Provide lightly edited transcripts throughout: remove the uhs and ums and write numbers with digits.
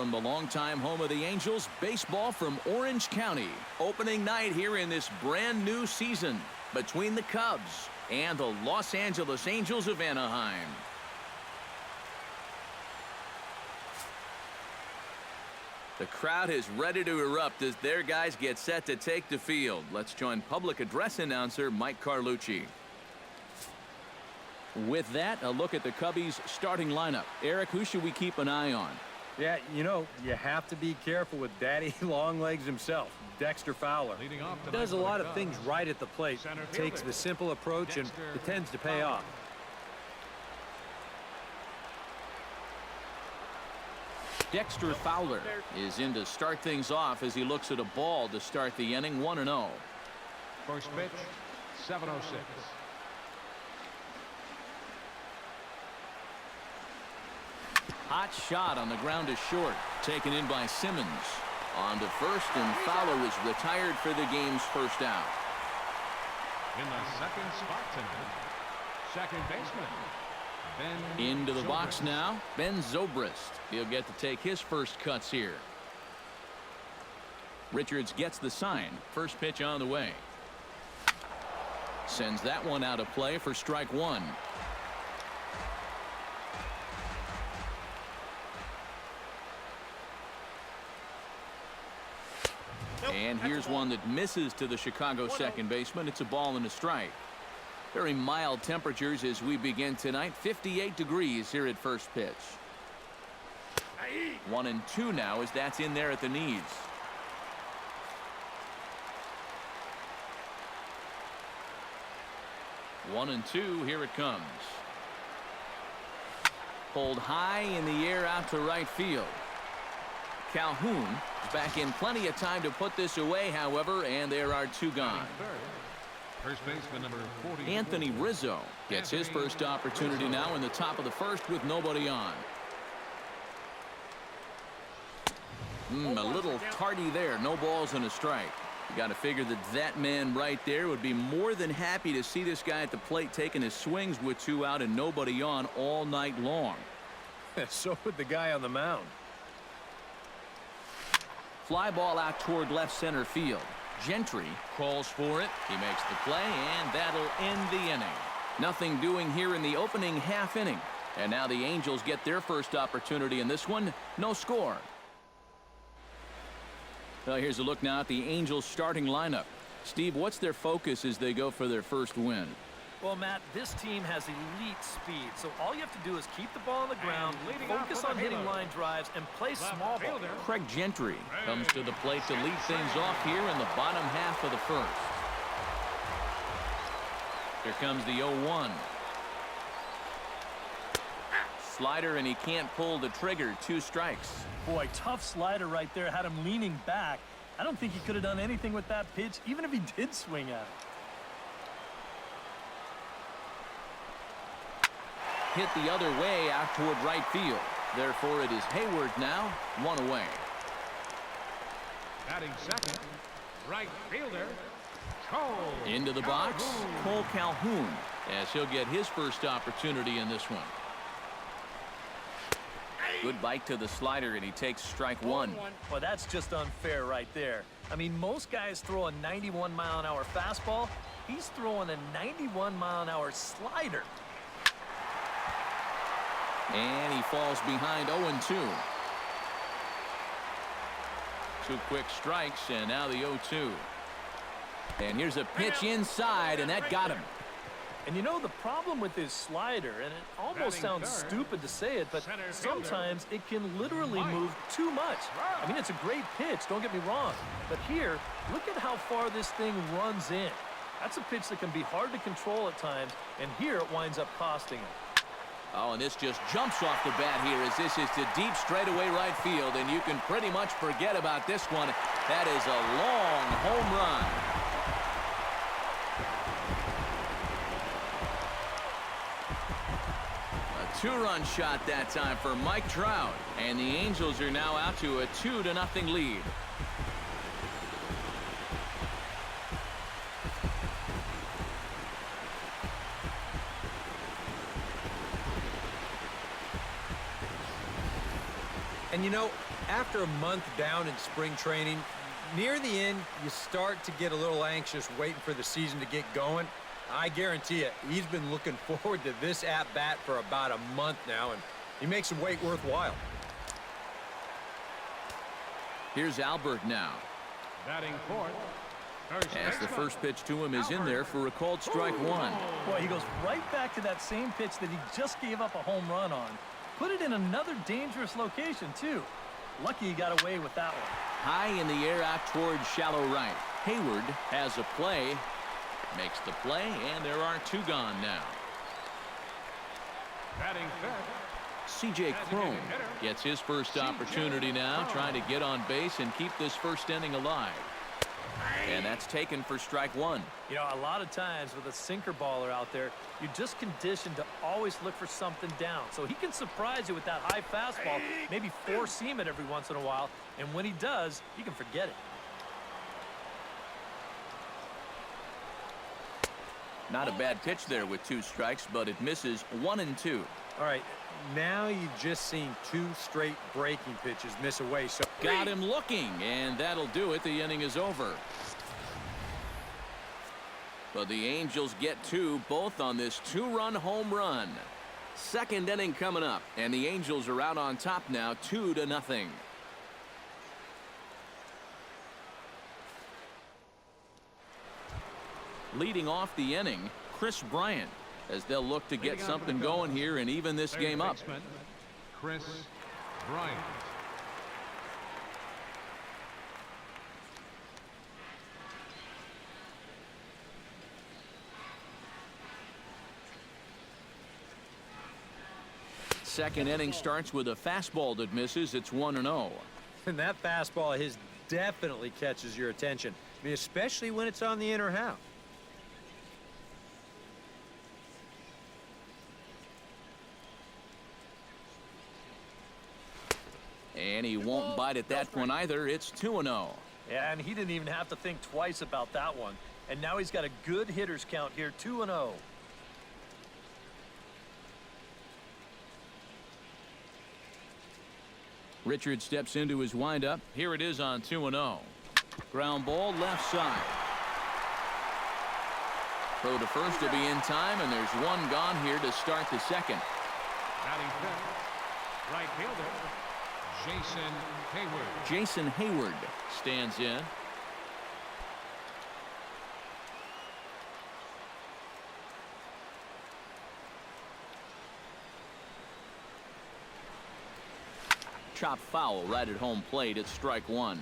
from the longtime home of the Angels, baseball from Orange County. Opening night here in this brand new season between the Cubs and the Los Angeles Angels of Anaheim. The crowd is ready to erupt as their guys get set to take the field. Let's join public address announcer Mike Carlucci. With that, a look at the Cubbies' starting lineup. Eric, who should we keep an eye on? Yeah, you know, you have to be careful with Daddy Longlegs himself, Dexter Fowler. Does a lot of things right at the plate. Takes the simple approach, and it tends to pay off. Dexter Fowler is in to start things off as he looks at a ball to start the inning, 1-0. First pitch, 7:06. Hot shot on the ground to short, taken in by Simmons. On to first, and Fowler is retired for the game's first out. In the second spot tonight, second baseman Ben Into the Zobrist. box now, Ben Zobrist. He'll get to take his first cuts here. Richards gets the sign. First pitch on the way. Sends that one out of play for strike one. And here's one that misses to the Chicago second baseman. It's a ball and a strike. Very mild temperatures as we begin tonight. 58 degrees here at first pitch. 1-2 now as that's in there at the knees. One and two, here it comes. Pulled high in the air out to right field. Calhoun is back in plenty of time to put this away, however, and there are two gone. First baseman number 40. Anthony Rizzo gets his first opportunity now in the top of the first with nobody on. A little tardy there. No balls and a strike. You got to figure that man right there would be more than happy to see this guy at the plate taking his swings with two out and nobody on all night long. So would the guy on the mound. Fly ball out toward left center field. Gentry calls for it. He makes the play, and that'll end the inning. Nothing doing here in the opening half inning. And now the Angels get their first opportunity in this one. No score. Well, here's a look now at the Angels starting lineup. Steve, what's their focus as they go for their first win? Well, Matt, this team has elite speed, so all you have to do is keep the ball on the ground, focus on hitting line drives, and play small ball. Craig Gentry comes to the plate to lead things off here in the bottom half of the first. Here comes the 0-1. Slider, and he can't pull the trigger. Two strikes. Boy, tough slider right there. Had him leaning back. I don't think he could have done anything with that pitch, even if he did swing at it. Hit the other way out toward right field. Therefore, it is Hayward now, one away. Batting second, right fielder Cole. Into the box, Cole Calhoun, as he'll get his first opportunity in this one. Good bite to the slider, and he takes strike one. Well, that's just unfair right there. I mean, most guys throw a 91-mile-an-hour fastball. He's throwing a 91-mile-an-hour slider. And he falls behind 0-2. Two quick strikes, and now the 0-2. And here's a pitch inside, and that got him. And you know the problem with his slider, and it almost sounds stupid to say it, but sometimes it can literally move too much. I mean, it's a great pitch, don't get me wrong. But here, look at how far this thing runs in. That's a pitch that can be hard to control at times, and here it winds up costing him. Oh, and this just jumps off the bat here as this is to deep straightaway right field, and you can pretty much forget about this one. That is a long home run. A two-run shot that time for Mike Trout, and the Angels are now out to a 2-0 lead. And you know, After a month down in spring training, near the end, you start to get a little anxious waiting for the season to get going. I guarantee you, he's been looking forward to this at-bat for about a month now, and he makes the wait worthwhile. Here's Albert now. Batting fourth. As the first pitch to him is in there for a called strike one. Boy, he goes right back to that same pitch that he just gave up a home run on. Put it in another dangerous location, too. Lucky he got away with that one. High in the air out towards shallow right. Hayward has a play. Makes the play, and there are two gone now. Batting fifth. C.J. Cron gets his first opportunity now, trying to get on base and keep this first inning alive. And that's taken for strike one. You know, a lot of times with a sinker baller out there, you're just conditioned to always look for something down. So he can surprise you with that high fastball, maybe four-seam it every once in a while, and when he does, you can forget it. Not a bad pitch there with two strikes, but it misses 1-2. All right, now you've just seen two straight breaking pitches miss away. So Got him looking, and that'll do it. The inning is over. But the Angels get two, both on this two-run home run. Second inning coming up, and the Angels are out on top now, 2-0. Leading off the inning, Chris Bryant, as they'll look to get something going here and even this game up. Chris Bryant. Second inning starts with a fastball that misses. It's 1-0. and that fastball of his definitely catches your attention. I mean, especially when it's on the inner half. And he won't bite at that one either. It's 2-0. Yeah, and he didn't even have to think twice about that one. And now he's got a good hitters count here, 2-0. Richard steps into his windup. Here it is on 2-0. Ground ball left side. Throw to first to be in time, and there's one gone here to start the second. Batting fifth, right fielder, Jason Hayward. Jason Hayward stands in. Chop foul right at home plate. It's strike one.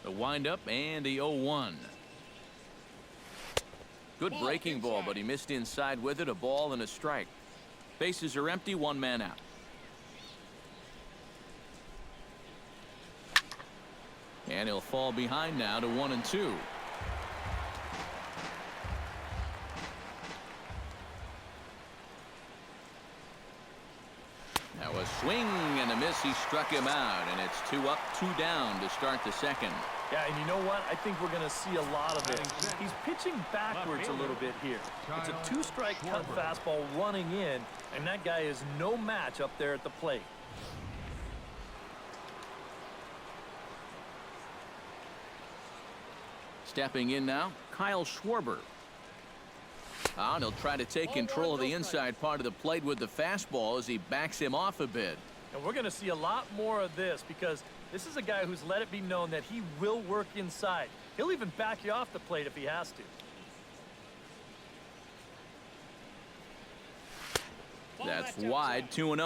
The windup and the 0-1. Good breaking ball, but he missed inside with it. A ball and a strike. Bases are empty, one man out. And he'll fall behind now to 1-2. Now a swing and a miss. He struck him out, and it's 2 up, 2 down to start the second. Yeah, and you know what? I think we're going to see a lot of it. He's pitching backwards a little bit here. It's a two-strike cut fastball running in, and that guy is no match up there at the plate. Stepping in now, Kyle Schwarber. And he'll try to take control of the inside part of the plate with the fastball as he backs him off a bit. And we're going to see a lot more of this because this is a guy who's let it be known that he will work inside. He'll even back you off the plate if he has to. That's wide, 2-0.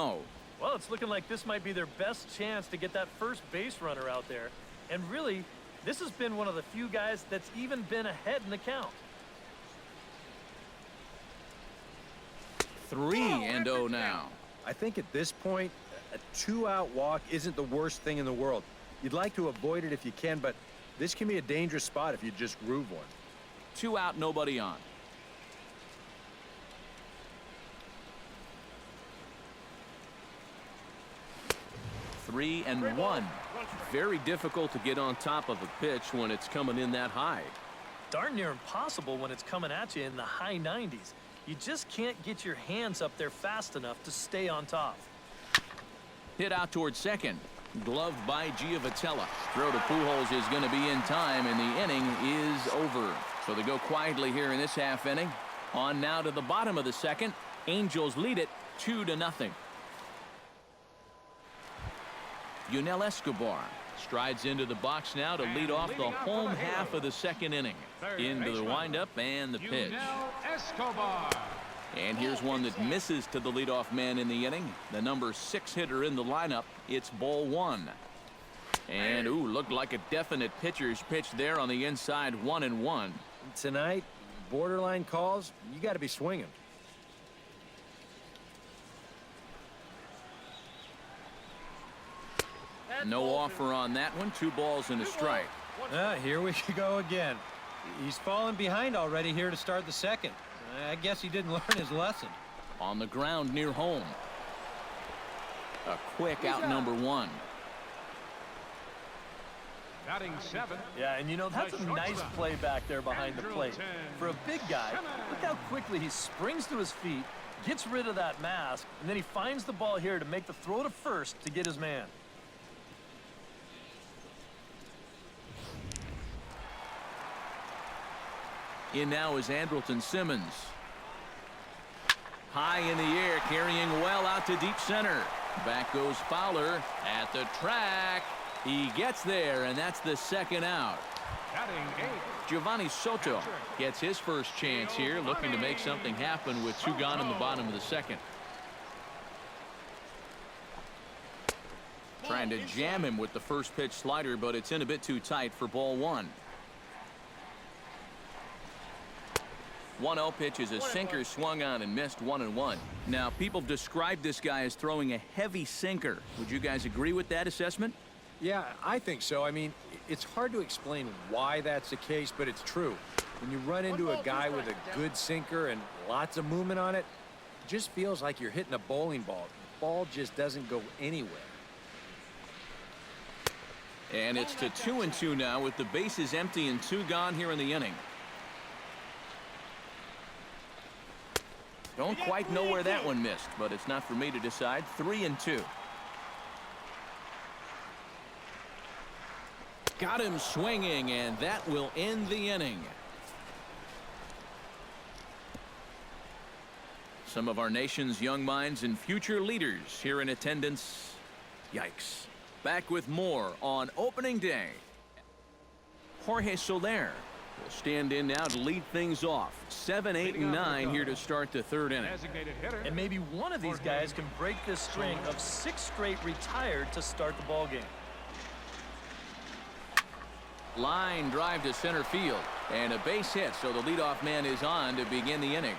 Well, it's looking like this might be their best chance to get that first base runner out there. And really, this has been one of the few guys that's even been ahead in the count. 3-0 now. I think at this point, a two-out walk isn't the worst thing in the world. You'd like to avoid it if you can, but this can be a dangerous spot if you just groove one. 2 out, nobody on. Three and one. Very difficult to get on top of a pitch when it's coming in that high. Darn near impossible when it's coming at you in the high 90s. You just can't get your hands up there fast enough to stay on top. Hit out towards second. Gloved by Giovitella. Throw to Pujols is going to be in time, and the inning is over. So they go quietly here in this half inning. On now to the bottom of the second. Angels lead it 2-0. Yunel Escobar strides into the box now to lead off the home half of the second inning. Into the windup and the pitch. Escobar. And here's one that misses to the leadoff man in the inning. The number 6 hitter in the lineup. It's ball 1. And, ooh, looked like a definite pitcher's pitch there on the inside, 1-1. Tonight, borderline calls, you got to be swinging. No offer on that one. 2 balls and a strike. Here we go again. He's fallen behind already here to start the second. I guess he didn't learn his lesson. On the ground near home. A quick out number 1. Batting 7. Yeah, and you know, that's a nice play back there behind the plate. For a big guy, look how quickly he springs to his feet, gets rid of that mask, and then he finds the ball here to make the throw to first to get his man. In now is Andrelton Simmons. High in the air, carrying well out to deep center. Back goes Fowler at the track. He gets there, and that's the second out. Batting 8. Giovanni Soto gets his first chance here, looking to make something happen with 2 gone in the bottom of the second. Trying to jam him with the first pitch slider, but it's in a bit too tight for ball 1. 1-0 pitch is a sinker swung on and missed, 1-1. Now, people have described this guy as throwing a heavy sinker. Would you guys agree with that assessment? Yeah, I think so. I mean, it's hard to explain why that's the case, but it's true. When you run into a guy with a good sinker and lots of movement on it, it just feels like you're hitting a bowling ball. The ball just doesn't go anywhere. And it's to 2-2 now with the bases empty and 2 gone here in the inning. Don't quite know where that one missed, but it's not for me to decide. 3-2. Got him swinging, and that will end the inning. Some of our nation's young minds and future leaders here in attendance. Yikes. Back with more on opening day. Jorge Soler will stand in now to lead things off. 7, 8, and 9 here to start the third inning. And maybe one of these guys can break this string of 6 straight retired to start the ball game. Line drive to center field, and a base hit, so the leadoff man is on to begin the inning.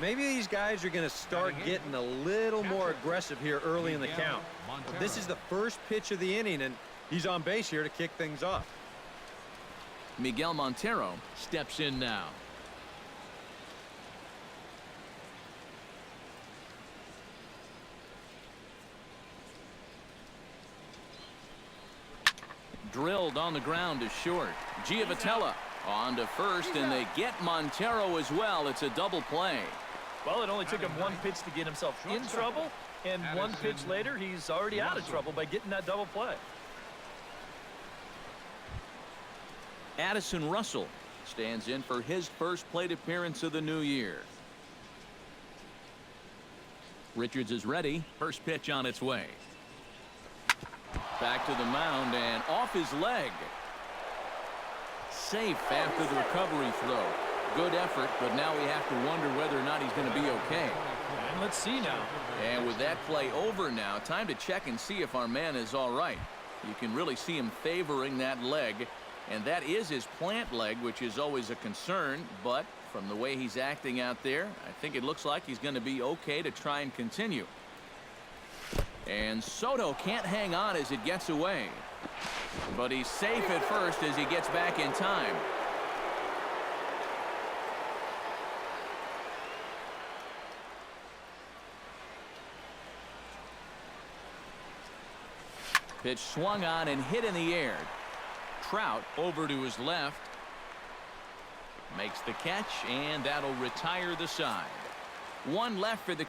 Maybe these guys are going to start getting a little more aggressive here early in the count. This is the first pitch of the inning, and he's on base here to kick things off. Miguel Montero steps in now. Drilled on the ground to short. Giovitella on to first, and they get Montero as well. It's a double play. Well, it only took him 1 pitch to get himself in trouble, and 1 pitch later, he's already out of trouble by getting that double play. Addison Russell stands in for his first plate appearance of the new year. Richards is ready. First pitch on its way. Back to the mound and off his leg. Safe after the recovery throw. Good effort, but now we have to wonder whether or not he's going to be okay. And let's see now. And with that play over now, time to check and see if our man is all right. You can really see him favoring that leg, and that is his plant leg, which is always a concern, but from the way he's acting out there, I think it looks like he's going to be okay to try and continue. And Soto can't hang on as it gets away, but he's safe at first as he gets back in time. Pitch swung on and hit in the air. Trout over to his left. Makes the catch, and that'll retire the side. 1 left for the